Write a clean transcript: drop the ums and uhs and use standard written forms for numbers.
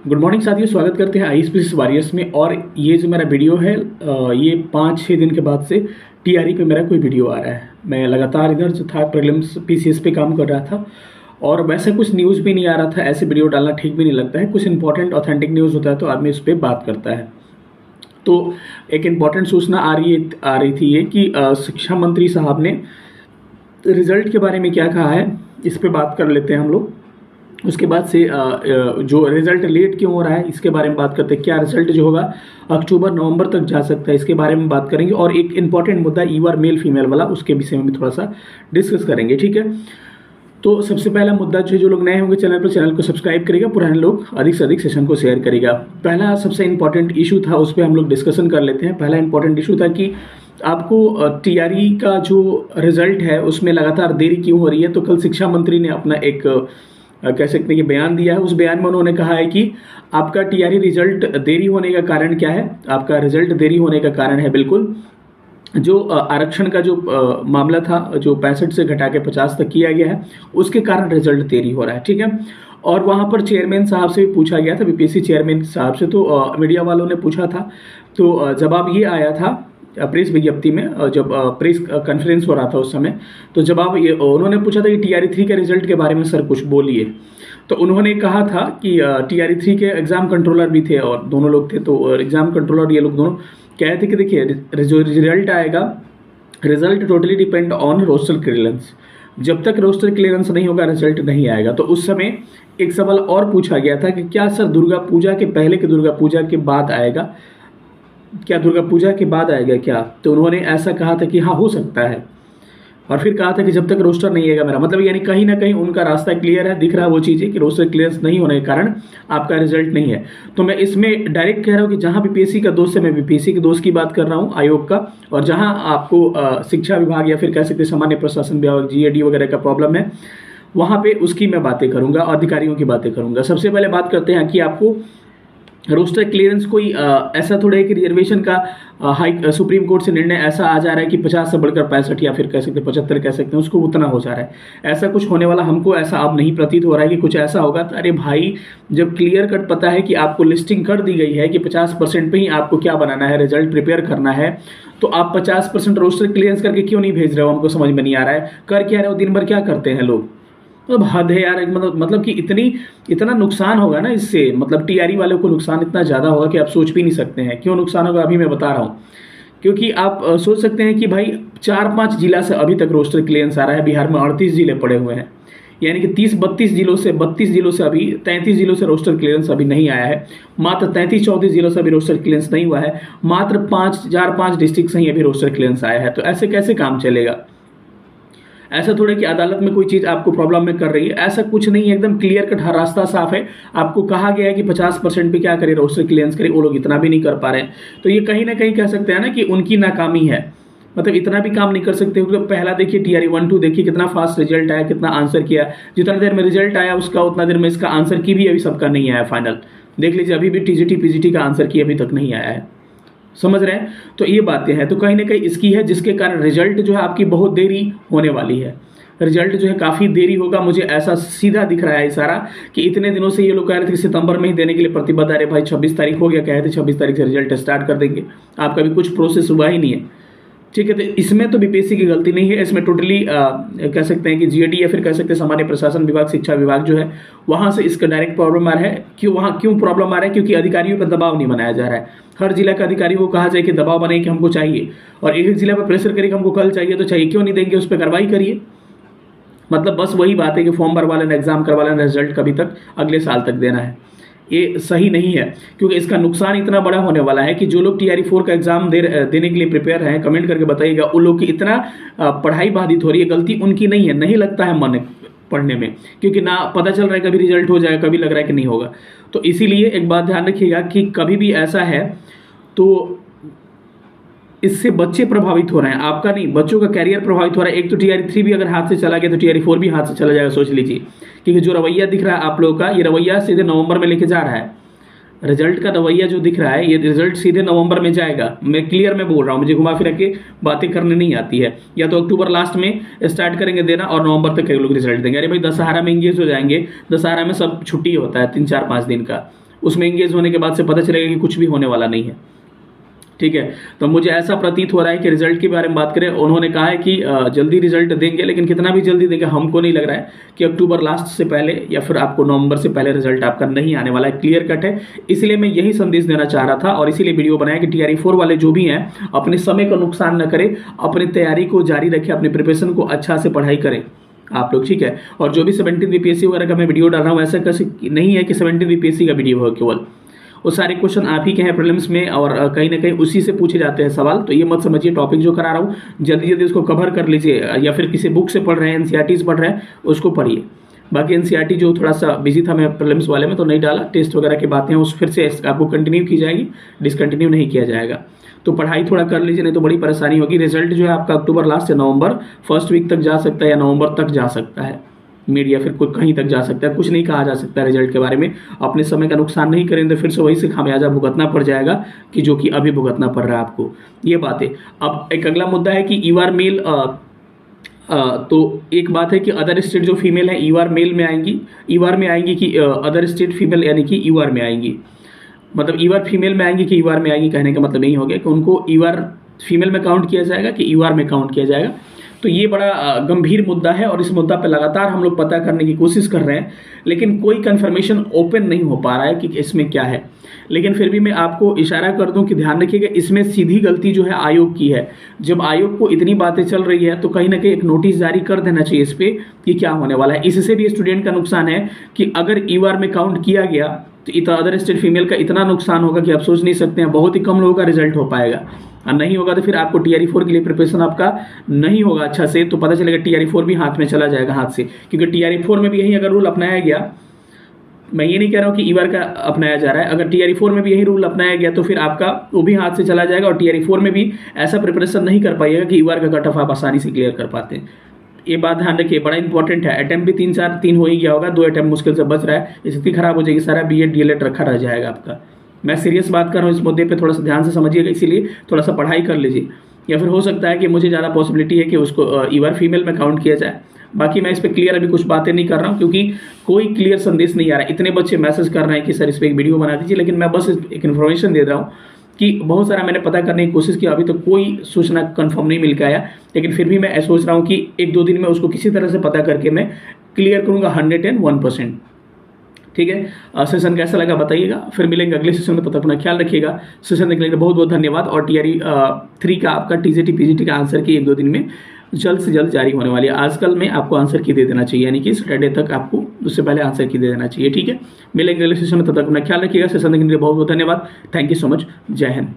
Good morning साथियों, स्वागत करते हैं आईएएस वॉरियर्स में। और ये जो मेरा वीडियो है ये 5-6 दिन के बाद से टीआरई पे मेरा कोई वीडियो आ रहा है। मैं लगातार इधर जो था प्रीलिम्स पीसीएस पे काम कर रहा था और वैसे कुछ न्यूज़ भी नहीं आ रहा था। ऐसे वीडियो डालना ठीक भी नहीं लगता है। कुछ इंपॉर्टेंट ऑथेंटिक न्यूज़ होता है तो आदमी उस पर बात करता है। तो एक इम्पॉर्टेंट सूचना आ रही थी ये कि शिक्षा मंत्री साहब ने रिजल्ट के बारे में क्या कहा है, इस पर बात कर लेते हैं हम लोग। उसके बाद से जो रिज़ल्ट लेट क्यों हो रहा है इसके बारे में बात करते हैं। क्या रिज़ल्ट जो होगा अक्टूबर नवंबर तक जा सकता है, इसके बारे में बात करेंगे। और एक इम्पॉर्टेंट मुद्दा ईआर मेल फीमेल वाला, उसके विषय में भी थोड़ा सा डिस्कस करेंगे, ठीक है। तो सबसे पहला मुद्दा जो लोग नए होंगे चैनल पर, चैनल को सब्सक्राइब करेगा, पुराने लोग अधिक से अधिक सेशन को शेयर करेगा। पहला सबसे इंपॉर्टेंट इशू था, उस पर हम लोग डिस्कशन कर लेते हैं। पहला इंपॉर्टेंट इशू था कि आपको टीआरई का जो रिजल्ट है उसमें लगातार देरी क्यों हो रही है। तो कल शिक्षा मंत्री ने अपना एक कह सकते हैं कि बयान दिया है। उस बयान में उन्होंने कहा है कि आपका टीआरई रिजल्ट देरी होने का कारण क्या है। आपका रिजल्ट देरी होने का कारण है बिल्कुल जो आरक्षण का जो मामला था, जो 65 से घटा के 50 तक किया गया है, उसके कारण रिजल्ट देरी हो रहा है, ठीक है। और वहाँ पर चेयरमैन साहब से भी पूछा गया था, बीपीएससी चेयरमैन साहब से, तो मीडिया वालों ने पूछा था। तो जवाब ये आया था प्रेस विज्ञप्ति में, जब प्रेस कॉन्फ्रेंस हो रहा था उस समय, तो जवाब ये उन्होंने पूछा था कि टीआरई 3 के रिजल्ट के बारे में सर कुछ बोलिए। तो उन्होंने कहा था कि टीआरई 3 के एग्जाम कंट्रोलर भी थे और दोनों लोग थे। तो एग्जाम कंट्रोलर ये लोग दोनों कह रहे थे कि देखिए जो रिजल्ट आएगा, result totally depend on roster clearance. जब तक रोस्टर क्लियरेंस नहीं होगा रिजल्ट नहीं आएगा। तो उस समय एक सवाल और पूछा गया था कि क्या सर दुर्गा पूजा के पहले कि दुर्गा पूजा के बाद आएगा, क्या दुर्गा पूजा के बाद आएगा क्या। तो उन्होंने ऐसा कहा था कि हाँ हो सकता है, और फिर कहा था कि जब तक रोस्टर नहीं आएगा मेरा मतलब, यानी कहीं ना कहीं उनका रास्ता क्लियर है, दिख रहा है वो चीज़ है कि रोस्टर क्लियरेंस नहीं होने के कारण आपका रिजल्ट नहीं है। तो मैं इसमें डायरेक्ट कह रहा हूँ कि जहाँ बीपीएससी का दोस्त है, मैं बीपीएससी के दोस्त की बात कर रहा हूँ, आयोग का। और जहाँ आपको शिक्षा विभाग या फिर कह सकते सामान्य प्रशासन विभाग जीएडी वगैरह का प्रॉब्लम है, वहाँ पे उसकी मैं बातें करूँगा, अधिकारियों की बातें करूँगा। सबसे पहले बात करते हैं कि आपको रोस्टर क्लियरेंस कोई ऐसा थोड़ा है कि रिजर्वेशन का सुप्रीम कोर्ट से निर्णय ऐसा आ जा रहा है कि 50 से बढ़कर 65 या फिर कह सकते 75 कह सकते हैं, उसको उतना हो जा रहा है। ऐसा कुछ होने वाला हमको ऐसा अब नहीं प्रतीत हो रहा है कि कुछ ऐसा होगा। तो अरे भाई, जब क्लियर कट पता है कि आपको लिस्टिंग कर दी गई है कि 50% पे ही आपको क्या बनाना है, रिजल्ट प्रिपेयर करना है, तो आप 50% रोस्टर क्लियरेंस करके क्यों नहीं भेज रहे हो, हमको समझ में नहीं आ रहा है। कर क्या रहे हो, दिन भर क्या करते हैं लोग, मतलब हद है यार। मतलब कि इतना नुकसान होगा ना इससे, मतलब टीआरई वालों को नुकसान इतना ज़्यादा होगा कि आप सोच भी नहीं सकते हैं। क्यों नुकसान होगा अभी मैं बता रहा हूँ। क्योंकि आप सोच सकते हैं कि भाई 4-5 जिला से अभी तक रोस्टर क्लियरेंस आ रहा है। बिहार में 38 जिले पड़े हुए हैं, यानी कि 32 जिलों से अभी 33 जिलों से रोस्टर क्लियरेंस अभी नहीं आया है। मात्र 33-34 जिलों से अभी रोस्टर क्लियरेंस नहीं हुआ है। मात्र 4-5 डिस्ट्रिक्ट से ही अभी रोस्टर क्लियरेंस आया है। तो ऐसे कैसे काम चलेगा। ऐसा थोड़ा कि अदालत में कोई चीज़ आपको प्रॉब्लम में कर रही है, ऐसा कुछ नहीं है। एकदम क्लियर कट हर रास्ता साफ है। आपको कहा गया है कि 50% पे क्या करें, रोस्टर क्लियरेंस करें, वो लोग इतना भी नहीं कर पा रहे हैं। तो ये कहीं ना कहीं कह सकते हैं ना कि उनकी नाकामी है, मतलब इतना भी काम नहीं कर सकते। तो पहला देखिए टीआरई 1-2 देखिए कितना फास्ट रिजल्ट आया, कितना आंसर किया। जितना देर में रिजल्ट आया उसका उतना देर में इसका आंसर की भी अभी सबका नहीं आया फाइनल। देख लीजिए अभी भी टीजीटी पीजीटी का आंसर की अभी तक नहीं आया है, समझ रहे हैं। तो ये बातें हैं, तो कहीं ना कहीं इसकी है, जिसके कारण रिजल्ट जो है आपकी बहुत देरी होने वाली है। रिजल्ट जो है काफ़ी देरी होगा। मुझे ऐसा सीधा दिख रहा है इशारा कि इतने दिनों से ये लोग कह रहे थे कि सितंबर में ही देने के लिए प्रतिबद्ध। अरे भाई 26 तारीख हो गया, कह रहे थे 26 तारीख से रिजल्ट स्टार्ट कर देंगे, आपका भी कुछ प्रोसेस हुआ ही नहीं है, ठीक है। तो इसमें तो बीपीएससी की गलती नहीं है, इसमें टोटली कह सकते हैं कि जीएडी या फिर कह सकते हैं सामान्य प्रशासन विभाग, शिक्षा विभाग जो है वहाँ से इसका डायरेक्ट प्रॉब्लम आ रहा है। क्यों प्रॉब्लम आ रहा है, क्योंकि अधिकारियों पर दबाव नहीं बनाया जा रहा है। हर जिला का अधिकारी को कहा जाए कि दबाव बनाए कि हमको चाहिए, और एक जिला पर प्रेशर करिए कि हमको कल चाहिए, तो चाहिए क्यों नहीं देंगे, उस पर कार्रवाई करिए। मतलब बस वही बात है कि फॉर्म भरवा लेना, एग्जाम करवा लेना, रिजल्ट कभी तक अगले साल तक देना है। ये सही नहीं है, क्योंकि इसका नुकसान इतना बड़ा होने वाला है कि जो लोग टीआरई 4 का एग्जाम देने के लिए प्रिपेयर हैं, कमेंट करके बताइएगा उन लोग की इतना पढ़ाई बाधित हो रही है। गलती उनकी नहीं है, नहीं लगता है मन पढ़ने में, क्योंकि ना पता चल रहा है कभी रिजल्ट हो जाएगा, कभी लग रहा है कि नहीं होगा। तो इसीलिए एक बात ध्यान रखिएगा कि कभी भी ऐसा है तो इससे बच्चे प्रभावित हो रहे हैं, आपका नहीं, बच्चों का कैरियर प्रभावित हो रहा है। एक तो टीआरई 3 भी अगर हाथ से चला गया तो टीआरई 4 भी हाथ से चला जाएगा, सोच लीजिए। क्योंकि जो रवैया दिख रहा है आप लोगों का, ये रवैया सीधे नवंबर में लेके जा रहा है। रिजल्ट का रवैया जो दिख रहा है, ये रिजल्ट सीधे नवंबर में जाएगा। मैं क्लियर में बोल रहा हूँ, मुझे घुमा फिरा के बातें करने नहीं आती है। या तो अक्टूबर लास्ट में स्टार्ट करेंगे देना और नवंबर तक लोग रिजल्ट देंगे। अरे भाई दशहरा में इंगेज हो जाएंगे, दशहरा में सब छुट्टी होता है 3-4-5 दिन का, उसमें एंगेज होने के बाद से पता चलेगा कि कुछ भी होने वाला नहीं है। ठीक है, तो मुझे ऐसा प्रतीत हो रहा है कि रिजल्ट के बारे में बात करें, उन्होंने कहा है कि जल्दी रिजल्ट देंगे, लेकिन कितना भी जल्दी देंगे हमको नहीं लग रहा है कि अक्टूबर लास्ट से पहले या फिर आपको नवंबर से पहले रिजल्ट आपका नहीं आने वाला है, क्लियर कट है। इसलिए मैं यही संदेश देना चाह रहा था और इसीलिए वीडियो बनाया कि TRE 4 वाले जो भी हैं अपने समय का नुकसान न करें, अपनी तैयारी को जारी रखें, अपने प्रिपरेशन को अच्छा से पढ़ाई करें आप लोग। ठीक है, और जो भी 17वीं बीपीएससी वगैरह का मैं वीडियो डाल रहा हूँ ऐसा कैसे नहीं है कि 17वीं बीपीएससी का वीडियो हो केवल, वो सारे क्वेश्चन आप ही के हैं प्रीलिम्स में और कहीं ना कहीं उसी से पूछे जाते हैं सवाल। तो ये मत समझिए टॉपिक जो करा रहा हूँ जल्दी जल्दी उसको कवर कर लीजिए, या फिर किसी बुक से पढ़ रहे हैं, NCERT से पढ़ रहे हैं उसको पढ़िए। बाकी NCERT जो थोड़ा सा बिजी था मैं प्रीलिम्स वाले में तो नहीं डाला, टेस्ट वगैरह की बातें उस फिर से आपको कंटिन्यू की जाएगी, डिसकंटिन्यू नहीं किया जाएगा। तो पढ़ाई थोड़ा कर लीजिए, नहीं तो बड़ी परेशानी होगी। रिजल्ट जो है आपका अक्टूबर लास्ट से नवंबर फर्स्ट वीक तक जा सकता है या नवंबर तक जा सकता है, मीडिया फिर कोई कहीं तक जा सकता है, कुछ नहीं कहा जा सकता रिजल्ट के बारे में। अपने समय का नुकसान नहीं करेंगे तो फिर से वही से खामियाजा भुगतना पड़ जाएगा कि जो कि अभी भुगतना पड़ रहा है आपको, ये बात है। अब एक अगला मुद्दा है कि ईवार मेल, तो एक बात है कि अदर स्टेट जो फीमेल है ईवार मेल में आएंगी, ईवार में आएंगी कि अदर स्टेट फीमेल यानी कि ईवार में आएंगी, मतलब ईवार फीमेल में आएंगी कि ईवार में आएंगी, कहने का मतलब नहीं हो गया कि उनको ईवार फीमेल में काउंट किया जाएगा कि ईवार में काउंट किया जाएगा। तो ये बड़ा गंभीर मुद्दा है और इस मुद्दा पर लगातार हम लोग पता करने की कोशिश कर रहे हैं, लेकिन कोई कंफर्मेशन ओपन नहीं हो पा रहा है कि इसमें क्या है। लेकिन फिर भी मैं आपको इशारा कर दूं कि ध्यान रखिएगा, इसमें सीधी गलती जो है आयोग की है। जब आयोग को इतनी बातें चल रही है तो कहीं ना कहीं एक नोटिस जारी कर देना चाहिए इस पर कि क्या होने वाला है। इससे भी स्टूडेंट का नुकसान है कि अगर ईवार में काउंट किया गया तो अदर स्टेट फीमेल का इतना नुकसान होगा कि आप सोच नहीं सकते हैं, बहुत ही कम लोगों का रिजल्ट हो पाएगा और नहीं होगा तो फिर आपको TRE 4 के लिए प्रिपरेशन आपका नहीं होगा अच्छा से, तो पता चलेगा TRE 4 भी हाथ में चला जाएगा हाथ से। क्योंकि TRE 4 में भी यही अगर रूल अपनाया गया, मैं ये नहीं कह रहा हूँ कि ईवार का अपनाया जा रहा है, अगर TRE 4 में भी यही रूल अपनाया गया तो फिर आपका वो भी हाथ से चला जाएगा और TRE 4 में भी ऐसा प्रिपरेशन नहीं कर पाइएगा कि ईवार का कट ऑफ आप आसानी से क्लियर कर पाते हैं। ये बात ध्यान रखिए, बड़ा इंपॉर्टेंट है। अटेम्प्ट भी 3 हो ही गया होगा, 2 अटेम्प्ट मुश्किल से बच रहा है, स्थिति खराब हो जाएगी, सारा BEd DLEd रखा रह जाएगा आपका। मैं सीरियस बात कर रहा हूँ इस मुद्दे पे, थोड़ा सा ध्यान से समझिएगा, इसीलिए थोड़ा सा पढ़ाई कर लीजिए। या फिर हो सकता है कि मुझे ज़्यादा पॉसिबिलिटी है कि उसको ईवार फीमेल में काउंट किया जाए। बाकी मैं इस पर क्लियर अभी कुछ बातें नहीं कर रहा हूँ क्योंकि कोई क्लियर संदेश नहीं आ रहा है। इतने बच्चे मैसेज कर रहे हैं कि सर इस पर एक वीडियो बना दीजिए, लेकिन मैं बस एक इन्फॉर्मेशन दे रहा हूँ कि बहुत सारा मैंने पता करने की कोशिश की, अभी तो कोई सूचना कंफर्म नहीं मिल के आया। लेकिन फिर भी मैं सोच रहा हूँ कि 1-2 दिन में उसको किसी तरह से पता करके मैं क्लियर करूँगा 101%। ठीक है, सेशन कैसा लगा बताइएगा, फिर मिलेंगे अगले सेशन में, तब तक अपना ख्याल रखिएगा। सेशन देखने के लिए बहुत बहुत धन्यवाद। और TRE 3 का आपका TGT PGT का आंसर की 1-2 दिन में जल्द से जल्द जारी होने वाली है। आजकल में आपको आंसर की दे देना चाहिए, यानी कि सैटरडे तक आपको उससे पहले आंसर की दे देना चाहिए। ठीक है, मिलेंगे अगले सेशन में, तब तक अपना ख्याल रखिएगा। सेशन देखने के लिए बहुत बहुत धन्यवाद। Thank you so much. जय हिंद।